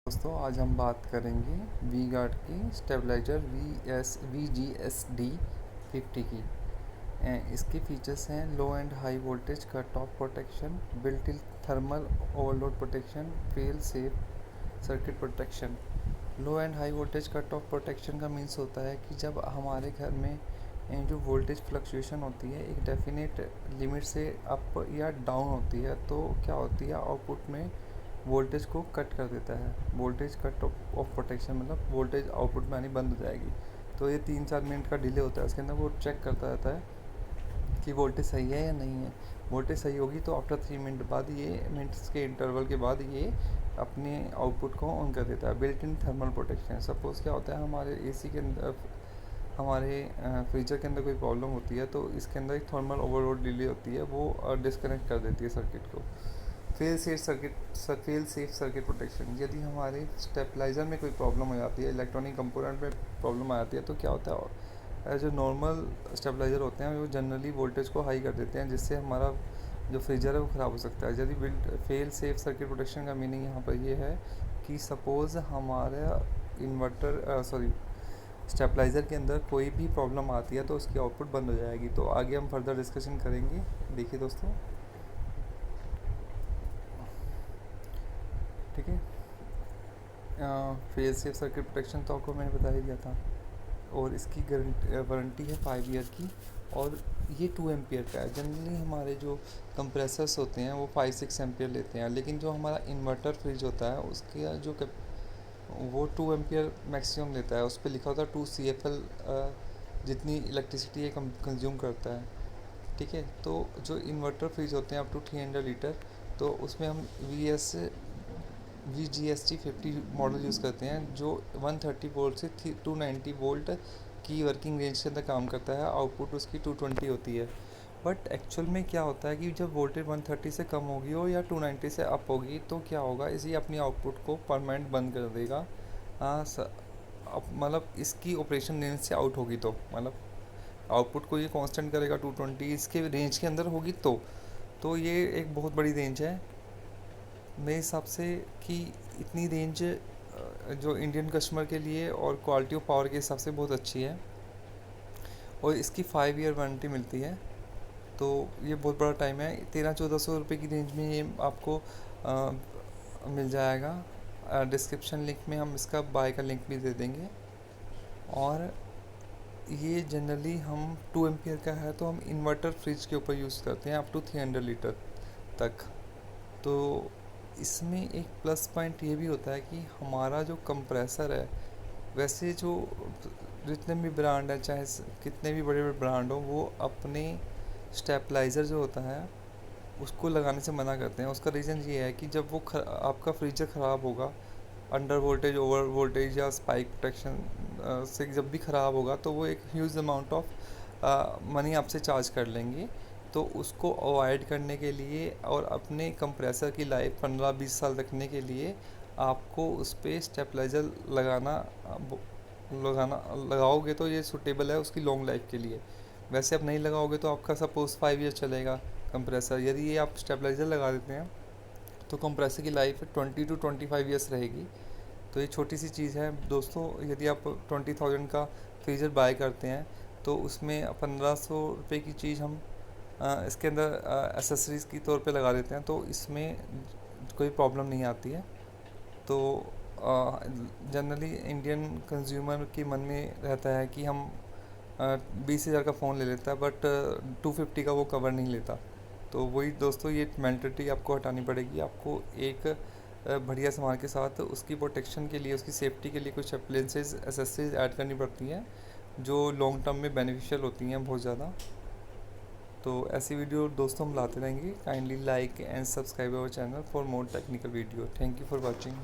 दोस्तों आज हम बात करेंगे वी गार्ड की स्टेबलाइजर VGSD 50 की। इसके फीचर्स हैं low and high voltage cut off protection, built in thermal overload protection, fail safe circuit protection. Low and high voltage cut off protection का मीन्स होता है कि जब हमारे घर में जो वोल्टेज फ्लक्चुएशन होती है एक डेफिनेट लिमिट से अप या डाउन होती है, तो क्या होती है आउटपुट में वोल्टेज को कट कर देता है। वोल्टेज कट ऑफ प्रोटेक्शन मतलब वोल्टेज आउटपुट में आनी बंद हो जाएगी। तो ये 3-4 मिनट का डिले होता है, उसके अंदर वो चेक करता रहता है कि वोल्टेज सही है या नहीं है। वोल्टेज सही होगी तो आफ्टर 3 मिनट बाद ये मिनट्स के इंटरवल के बाद ये अपने आउटपुट को ऑन कर देता है। Built in thermal protection, suppose क्या होता है हमारे एसी के अंदर, हमारे फ्रीजर के अंदर कोई प्रॉब्लम होती है तो इसके अंदर एक थर्मल ओवरलोड डिले होती है, वो डिस्कनेक्ट कर देती है सर्किट को। फेल सेफ सर्किट प्रोटेक्शन, यदि हमारे स्टेबलाइज़र में कोई प्रॉब्लम हो जाती है, इलेक्ट्रॉनिक कंपोनेंट में प्रॉब्लम आ जाती है, तो क्या होता है जो नॉर्मल स्टेबलाइज़र होते हैं वो जनरली वोल्टेज को हाई कर देते हैं, जिससे हमारा जो फ्रीजर है वो ख़राब हो सकता है। यदि फेल सेफ सर्किट प्रोटेक्शन का मीनिंग यहाँ पर ये है कि सपोज़ हमारा स्टेबलाइज़र के अंदर कोई भी प्रॉब्लम आती है तो उसकी आउटपुट बंद हो जाएगी। तो आगे हम फर्दर डिस्कशन करेंगे। देखिए दोस्तों, ठीक है। फेल सेफ सर्किट प्रोटेक्शन तो आपको मैंने बता ही दिया था, और इसकी वारंटी है 5 ईयर की, और ये 2 एम्पियर का है। जनरली हमारे जो कंप्रेसर्स होते हैं वो 5-6 एम्पियर लेते हैं, लेकिन जो हमारा इन्वर्टर फ्रिज होता है उसके वो 2 एम्पियर मैक्सिमम लेता है। उस पर लिखा होता है 2 CFL जितनी इलेक्ट्रिसिटी ये कंज्यूम करता है, ठीक है। तो जो इन्वर्टर फ्रिज होते हैं अप टू 300 लीटर, तो उसमें हम VGSD 50 मॉडल यूज़ करते हैं, जो 130 वोल्ट से 290 वोल्ट की वर्किंग रेंज के अंदर काम करता है। आउटपुट उसकी 220 होती है। बट एक्चुअल में क्या होता है कि जब वोल्टेज 130 से कम होगी हो या 290 से अप होगी तो क्या होगा, इसी अपनी आउटपुट को परमानेंट बंद कर देगा। मतलब इसकी ऑपरेशन रेंज से आउट होगी तो मतलब आउटपुट को ये कांस्टेंट करेगा 220 इसके रेंज के अंदर होगी तो ये एक बहुत बड़ी रेंज है मेरे हिसाब से, कि इतनी रेंज जो इंडियन कस्टमर के लिए और क्वालिटी ऑफ पावर के हिसाब से बहुत अच्छी है, और इसकी 5 ईयर वारंटी मिलती है। तो ये बहुत बड़ा टाइम है। 1300-1400 रुपये की रेंज में ये आपको मिल जाएगा। डिस्क्रिप्शन लिंक में हम इसका बाय का लिंक भी दे देंगे। और ये जनरली हम 2 एम्पियर का है तो हम इन्वर्टर फ्रिज के ऊपर यूज़ करते हैं अप टू 300 लीटर तक। तो इसमें एक प्लस पॉइंट ये भी होता है कि हमारा जो कंप्रेसर है, वैसे जो जितने भी ब्रांड हैं, चाहे कितने भी बड़े बड़े ब्रांड हो, वो अपने स्टेबलाइज़र जो होता है उसको लगाने से मना करते हैं। उसका रीज़न ये है कि जब वो आपका फ्रीजर ख़राब होगा, अंडर वोल्टेज ओवर वोल्टेज या स्पाइक प्रोटेक्शन से जब भी ख़राब होगा, तो वो एक ह्यूज अमाउंट ऑफ मनी आपसे चार्ज कर लेंगे। तो उसको अवॉइड करने के लिए और अपने कंप्रेसर की लाइफ 15-20 साल रखने के लिए आपको उस पर स्टेबलाइज़र लगाओगे तो ये सूटेबल है उसकी लॉन्ग लाइफ के लिए। वैसे आप नहीं लगाओगे तो आपका सपोज़ 5 ईयर चलेगा कंप्रेसर। यदि ये आप स्टेबलाइज़र लगा देते हैं तो कंप्रेसर की लाइफ 20 to 25 ईयर्स रहेगी। तो ये छोटी सी चीज़ है दोस्तों। यदि आप 20,000 का फ्रीज़र बाय करते हैं तो उसमें 1500 रुपये की चीज़ हम इसके अंदर एसेसरीज़ की तौर पे लगा देते हैं, तो इसमें कोई प्रॉब्लम नहीं आती है। तो जनरली इंडियन कंज्यूमर के मन में रहता है कि हम 20,000 का फ़ोन ले लेता है, बट 250 का वो कवर नहीं लेता। तो वही दोस्तों, ये मेंटलिटी आपको हटानी पड़ेगी। आपको एक बढ़िया सामान के साथ उसकी प्रोटेक्शन के लिए, उसकी सेफ्टी के लिए कुछ अप्लायंसेस एसेसरीज ऐड करनी पड़ती हैं जो लॉन्ग टर्म में बेनिफिशियल होती हैं बहुत ज़्यादा। तो ऐसी वीडियो दोस्तों हम लाते रहेंगे। Kindly like and subscribe our channel for more technical video. Thank you for watching.